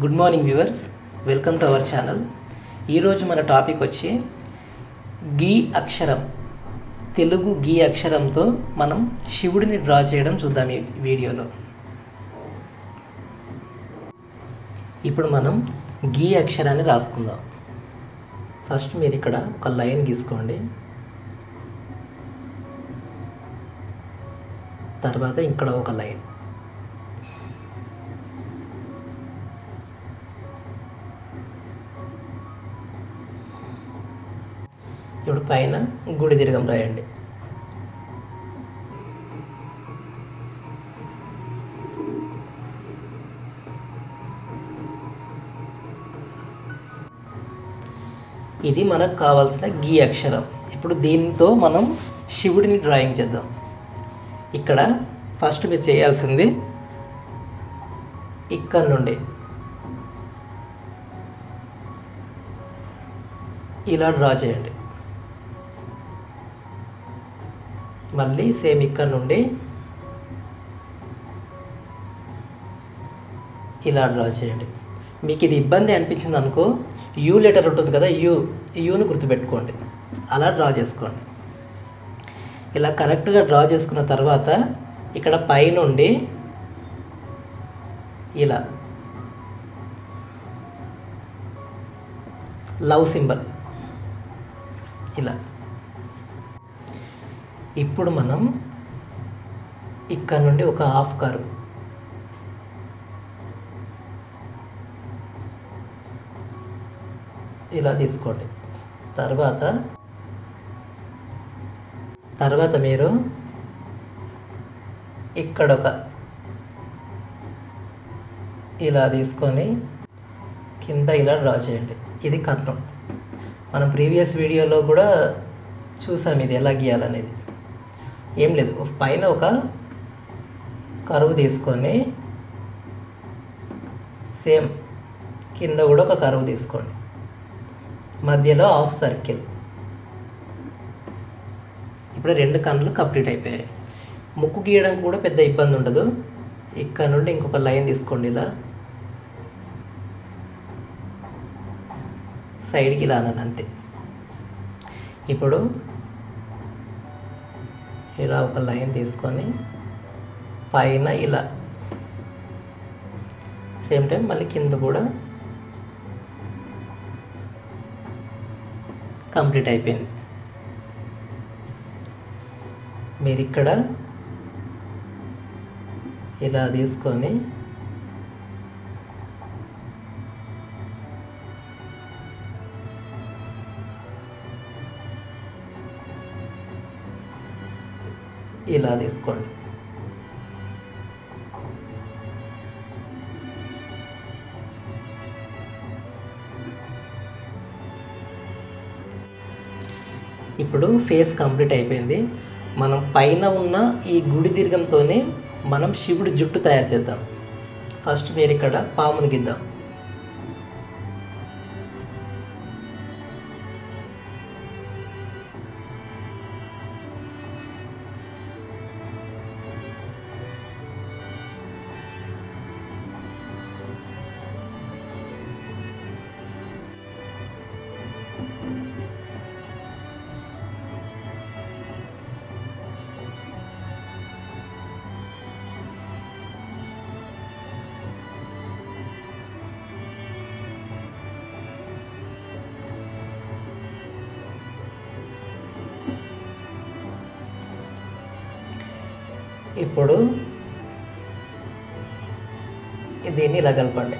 Good morning viewers, welcome to our channel. ఈరోజు మన topic వచ్చి గీ అక్షరం, తెలుగు గీ అక్షరంతో మనం శివుడిని డ్రా చేయడం చూద్దాం ఈ వీడియోలో. ఇప్పుడు మనం గీ అక్షరాన్ని రాసుకుందాం. ఫస్ట్ మీరు ఇక్కడ ఒక లైన్ గీసుకోండి. తర్వాత ఇక్కడ ఒక లైన్, ఇప్పుడు పైన గుడి దీర్ఘం రాయండి. ఇది మనకు కావాల్సిన గీ అక్షరం. ఇప్పుడు దీంతో మనం శివుడిని డ్రాయింగ్ చేద్దాం. ఇక్కడ ఫస్ట్ మీరు చేయాల్సింది ఇక్కడ నుండి ఇలా డ్రా చేయండి. మళ్ళీ సేమ్ ఇక్కడ నుండి ఇలా డ్రా చేయండి. మీకు ఇది ఇబ్బంది అనిపించింది అనుకో, యూ లెటర్ ఉంటుంది కదా, యూను గుర్తుపెట్టుకోండి, అలా డ్రా చేసుకోండి. ఇలా కరెక్ట్గా డ్రా చేసుకున్న తర్వాత ఇక్కడ పైనుండి ఇలా లవ్ సింబల్ ఇలా. ఇప్పుడు మనం ఇక్కడ నుండి ఒక హాఫ్ కర్వ్ ఇలా తీసుకోండి. తర్వాత మీరు ఇక్కడ ఒక ఇలా తీసుకొని కింద ఇలా డ్రా చేయండి. ఇది కర్ణం. మనం ప్రీవియస్ వీడియోలో కూడా చూసాం ఇది ఎలా గీయాలనేది. ఏం లేదు, పైన ఒక కర్వ్ తీసుకొని సేమ్ కింద కూడా ఒక కర్వ్ తీసుకోండి, మధ్యలో హాఫ్ సర్కిల్. ఇప్పుడు రెండు కన్నులు కంప్లీట్ అయిపోయాయి. ముక్కు గీయడానికి కూడా పెద్ద ఇబ్బంది ఉండదు. ఇక్కడ నుండి ఇంకొక లైన్ తీసుకోండి, ఇలా సైడ్కి ఇలా అనండి, అంతే. ఇప్పుడు ఇలా ఒక లైన్ తీసుకొని పైన ఇలా, సేమ్ టైం మళ్ళీ కింద కూడా కంప్లీట్ అయిపోయింది. మీరు ఇక్కడ ఇలా తీసుకొని ఇలా తీసుకోండి. ఇప్పుడు ఫేస్ కంప్లీట్ అయిపోయింది. మనం పైన ఉన్న ఈ గుడి దీర్ఘంతోనే మనం శివుడి జుట్టు తయారు చేద్దాం. ఫస్ట్ మీరు ఇక్కడ పాముని గీద్దాం. ఇప్పుడు దీన్ని ఇలా కలపండి.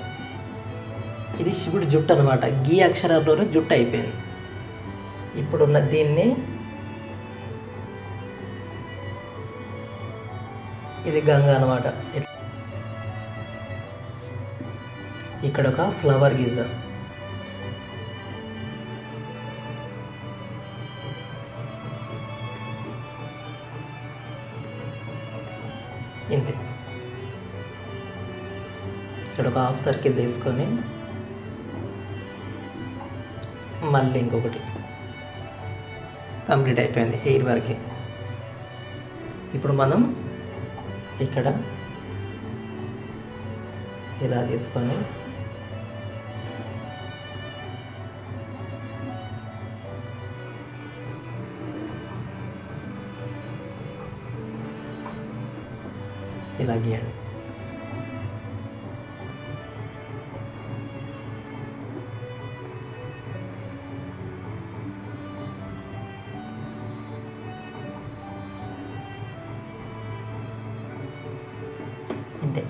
ఇది శివుడి జుట్టు అనమాట. గీ అక్షరంలోనే జుట్టు అయిపోయింది. ఇప్పుడున్న దీన్ని ఇది గంగ అనమాట. ఇక్కడ ఒక ఫ్లవర్ గీద్దాం. ఇంతే. ఇక్కడ ఒక హాఫ్ సర్కిల్ తీసుకొని మళ్ళీ ఇంకొకటి. కంప్లీట్ అయిపోయింది హెయిర్ వరకు. ఇప్పుడు మనం ఇక్కడ ఇలా తీసుకొని ఇలా గీయండి. ఇంతే.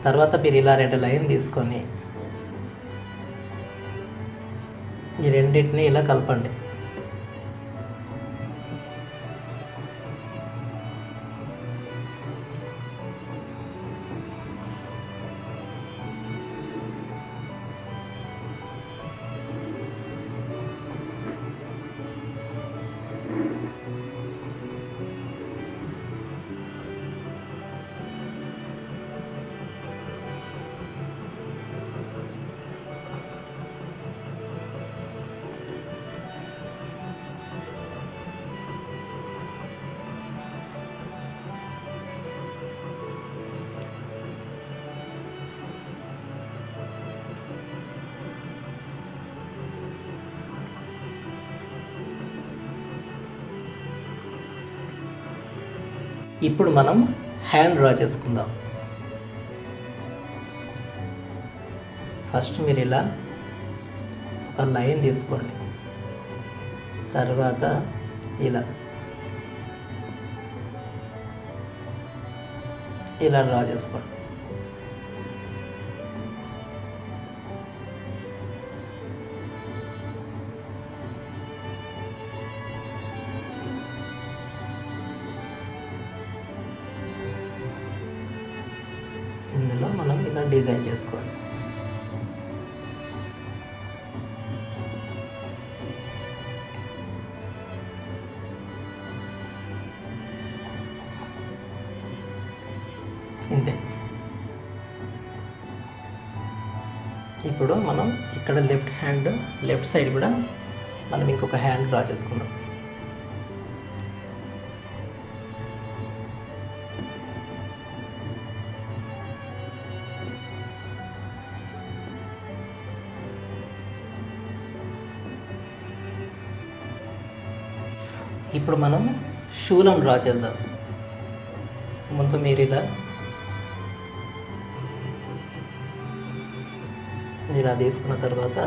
తర్వాత మీరు ఇలా 2 లైన్ తీసుకొని ఈ రెండింటిని ఇలా కలపండి. ఇప్పుడు మనం హ్యాండ్ డ్రా చేసుకుందాం. ఫస్ట్ మీరు ఇలా ఒక లైన్ తీసుకోండి, తర్వాత ఇలా డ్రా చేసుకోండి. ఇందులో మనం ఇలా డిజైన్ చేసుకోండి. ఇంతే. ఇప్పుడు మనం ఇక్కడ లెఫ్ట్ సైడ్ కూడా మనం ఇంకొక హ్యాండ్ డ్రా చేసుకుందాం. ఇప్పుడు మనం షూలను డ్రా చేద్దాం. ముందు మీరు ఇలా తీసుకున్న తర్వాత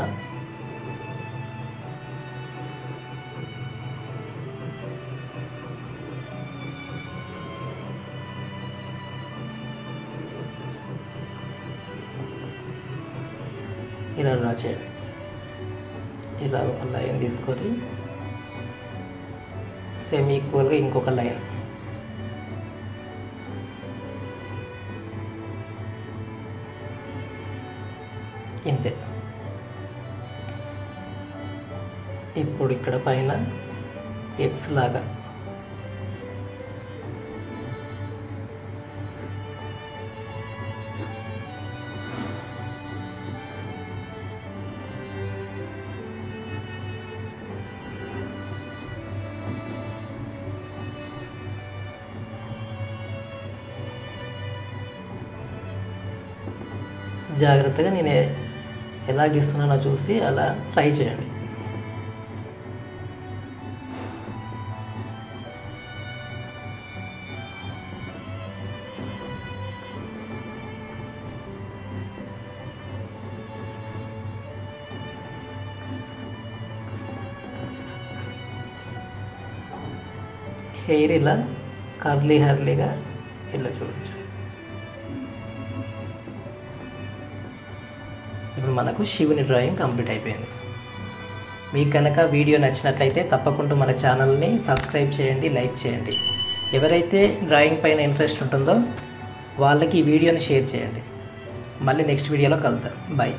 ఇలా డ్రా చేయండి. ఇలా ఒక లైన్ తీసుకొని సేమ్ ఈక్వల్గా ఇంకొక లైన్, ఇంతే. ఇప్పుడు ఇక్కడ పైన ఎక్స్ లాగా జాగ్రత్తగా నేను ఎలా గీస్తున్నానో చూసి అలా ట్రై చేయండి. హెయిర్ ఇలా కర్లీగా ఇలా చూడొచ్చు. ఇప్పుడు మనకు శివుని డ్రాయింగ్ కంప్లీట్ అయిపోయింది. మీకు కనుక వీడియో నచ్చినట్లయితే తప్పకుండా మన ఛానల్ని సబ్స్క్రైబ్ చేయండి, లైక్ చేయండి. ఎవరైతే డ్రాయింగ్ పైన ఇంట్రెస్ట్ ఉంటుందో వాళ్ళకి ఈ వీడియోని షేర్ చేయండి. మళ్ళీ నెక్స్ట్ వీడియోలో కలుద్దాం. బాయ్.